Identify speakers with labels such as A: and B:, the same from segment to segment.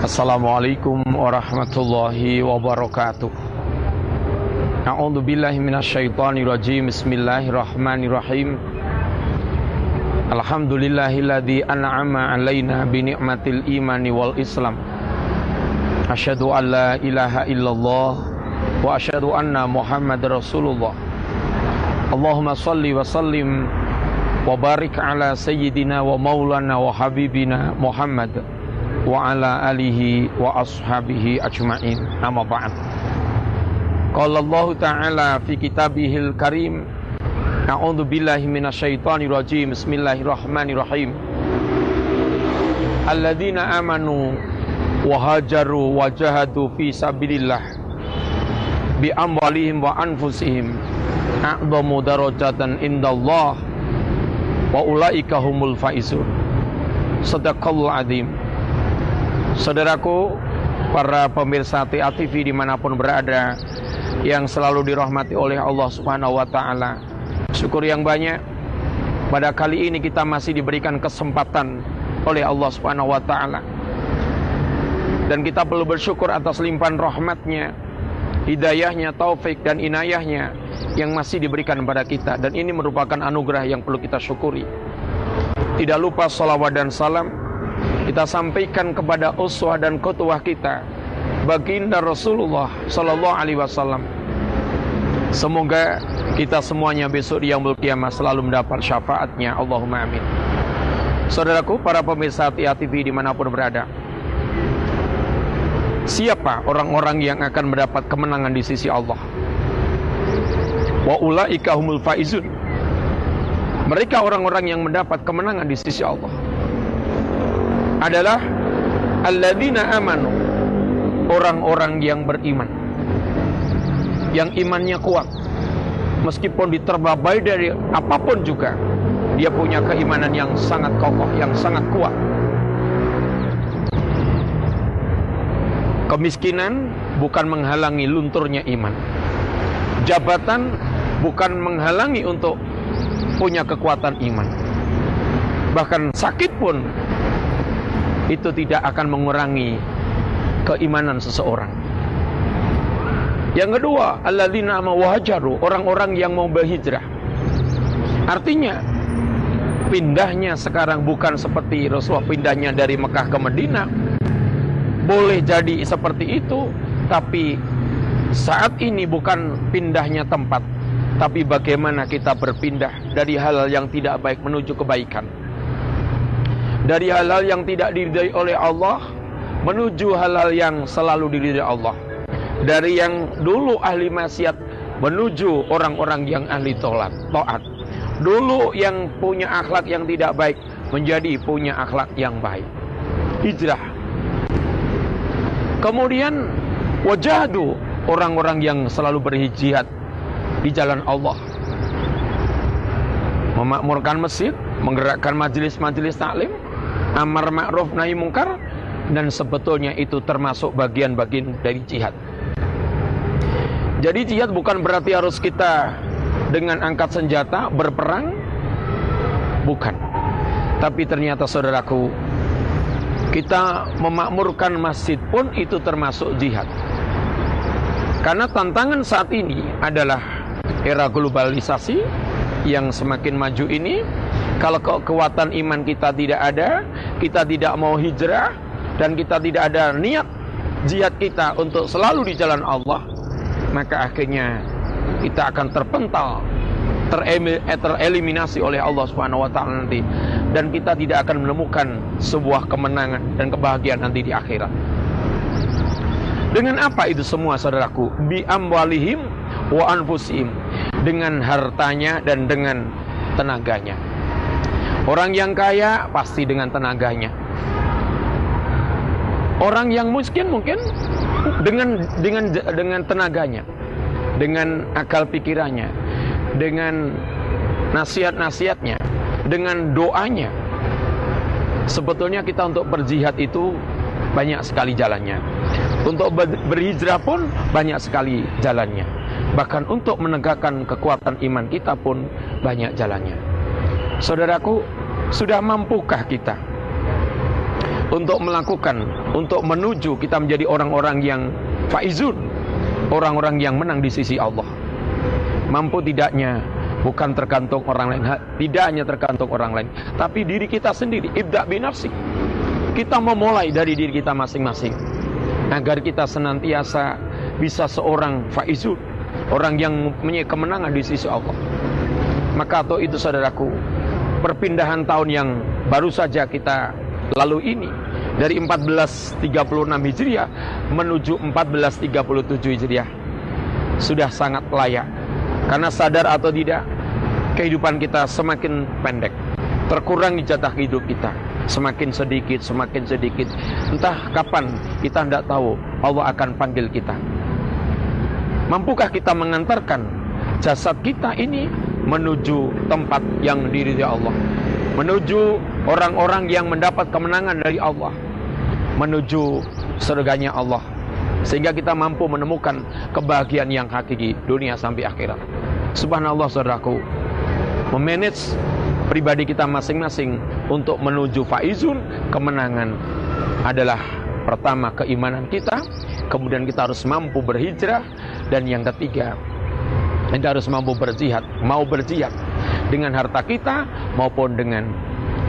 A: Assalamualaikum warahmatullahi wabarakatuh. A'udzu billahi minasyaitonir rajim. Bismillahirrahmanirrahim. Alhamdulillahilladzi an'ama 'alaina bi ni'matil imani wal islam. Asyhadu an la ilaha illallah wa asyhadu anna Muhammadar Rasulullah. Allahumma shalli wa sallim wa barik ala sayyidina wa maulana wa habibina Muhammad wa ala alihi wa ashabihi ajma'in. Amma ba'd. Qala Allah Ta'ala fi kitabihil karim. A'udzu billahi minasyaitonir rajim. Bismillahirrahmanirrahim. Alladzina amanu wa hajaru wa jahadu fi sabilillah bi amwalihim wa anfusihim a'dhamu darajatan indallah wa ulaika humul faizun. Shadaqallahu azim. Saudaraku, para pemirsa TA TV dimanapun berada, yang selalu dirahmati oleh Allah Subhanahu wa Ta'ala, syukur yang banyak pada kali ini kita masih diberikan kesempatan oleh Allah Subhanahu wa Ta'ala, dan kita perlu bersyukur atas limpahan rahmatnya, hidayahnya, taufik dan inayahnya yang masih diberikan kepada kita, dan ini merupakan anugerah yang perlu kita syukuri. Tidak lupa salawat dan salam kita sampaikan kepada uswah dan qudwah kita, baginda Rasulullah sallallahu alaihi wasallam. Semoga kita semuanya besok di yaumul qiyamah selalu mendapat syafaatnya. Allahumma amin. Saudaraku, para pemirsa TA TV dimanapun berada, siapa orang-orang yang akan mendapat kemenangan di sisi Allah? Wa ulaika humul faizun. Mereka orang-orang yang mendapat kemenangan di sisi Allah adalah alladzina amanu, orang-orang yang beriman, yang imannya kuat, meskipun diterbabai dari apapun juga dia punya keimanan yang sangat kokoh, yang sangat kuat. Kemiskinan bukan menghalangi lunturnya iman. Jabatan bukan menghalangi untuk punya kekuatan iman. Bahkan sakit pun itu tidak akan mengurangi keimanan seseorang. Yang kedua, alladzina wahajaru, orang-orang yang mau berhijrah. Artinya pindahnya sekarang bukan seperti Rasulullah pindahnya dari Mekah ke Madinah. Boleh jadi seperti itu, tapi saat ini bukan pindahnya tempat, tapi bagaimana kita berpindah dari hal yang tidak baik menuju kebaikan, dari hal-hal yang tidak diridai oleh Allah menuju hal-hal yang selalu diridai Allah, dari yang dulu ahli maksiat menuju orang-orang yang ahli taat, dulu yang punya akhlak yang tidak baik menjadi punya akhlak yang baik. Hijrah. Kemudian wajahdu, orang-orang yang selalu berjihad di jalan Allah, memakmurkan masjid, menggerakkan majelis-majelis taklim, amar ma'ruf nahi mungkar, dan sebetulnya itu termasuk bagian-bagian dari jihad. Jadi jihad bukan berarti harus kita dengan angkat senjata berperang, bukan. Tapi ternyata saudaraku, kita memakmurkan masjid pun itu termasuk jihad. Karena tantangan saat ini adalah era globalisasi yang semakin maju ini. Kalau kekuatan iman kita tidak ada, kita tidak mau hijrah, dan kita tidak ada niat jihad kita untuk selalu di jalan Allah, maka akhirnya kita akan terpental, tereliminasi oleh Allah Subhanahu wa Ta'ala nanti, dan kita tidak akan menemukan sebuah kemenangan dan kebahagiaan nanti di akhirat. Dengan apa itu semua, saudaraku? Bi amwalihim wa anfusihim, dengan hartanya dan dengan tenaganya. Orang yang kaya pasti dengan tenaganya. Orang yang miskin mungkin dengan tenaganya, dengan akal pikirannya, dengan nasihat-nasihatnya, dengan doanya. Sebetulnya kita untuk berjihad itu banyak sekali jalannya. Untuk berhijrah pun banyak sekali jalannya. Bahkan untuk menegakkan kekuatan iman kita pun banyak jalannya. Saudaraku, sudah mampukah kita untuk melakukan, untuk menuju kita menjadi orang-orang yang faizun, orang-orang yang menang di sisi Allah. Mampu tidaknya bukan tergantung orang lain, tidak hanya tergantung orang lain, tapi diri kita sendiri. Ibda' binafsi. Kita memulai dari diri kita masing-masing, agar kita senantiasa bisa seorang faizun, orang yang mempunyai kemenangan di sisi Allah. Maka atau itu saudaraku, perpindahan tahun yang baru saja kita lalu ini, dari 1436 Hijriah menuju 1437 Hijriah, sudah sangat layak. Karena sadar atau tidak, kehidupan kita semakin pendek, terkurang jatah hidup kita, semakin sedikit. Entah kapan kita tidak tahu Allah akan panggil kita. Mampukah kita mengantarkan jasad kita ini menuju tempat yang diridhai Allah, menuju orang-orang yang mendapat kemenangan dari Allah, menuju surganya Allah, sehingga kita mampu menemukan kebahagiaan yang hakiki dunia sampai akhirat. Subhanallah saudaraku, memanage pribadi kita masing-masing untuk menuju faizun, kemenangan, adalah pertama keimanan kita, kemudian kita harus mampu berhijrah, dan yang ketiga kita harus mampu berjihad, mau berjihad dengan harta kita maupun dengan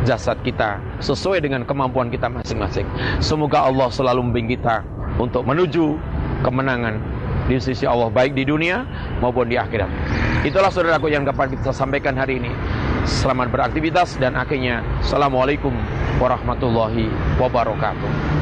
A: jasad kita, sesuai dengan kemampuan kita masing-masing. Semoga Allah selalu membimbing kita untuk menuju kemenangan di sisi Allah, baik di dunia maupun di akhirat. Itulah saudaraku yang dapat kita sampaikan hari ini. Selamat beraktivitas dan akhirnya Assalamualaikum warahmatullahi wabarakatuh.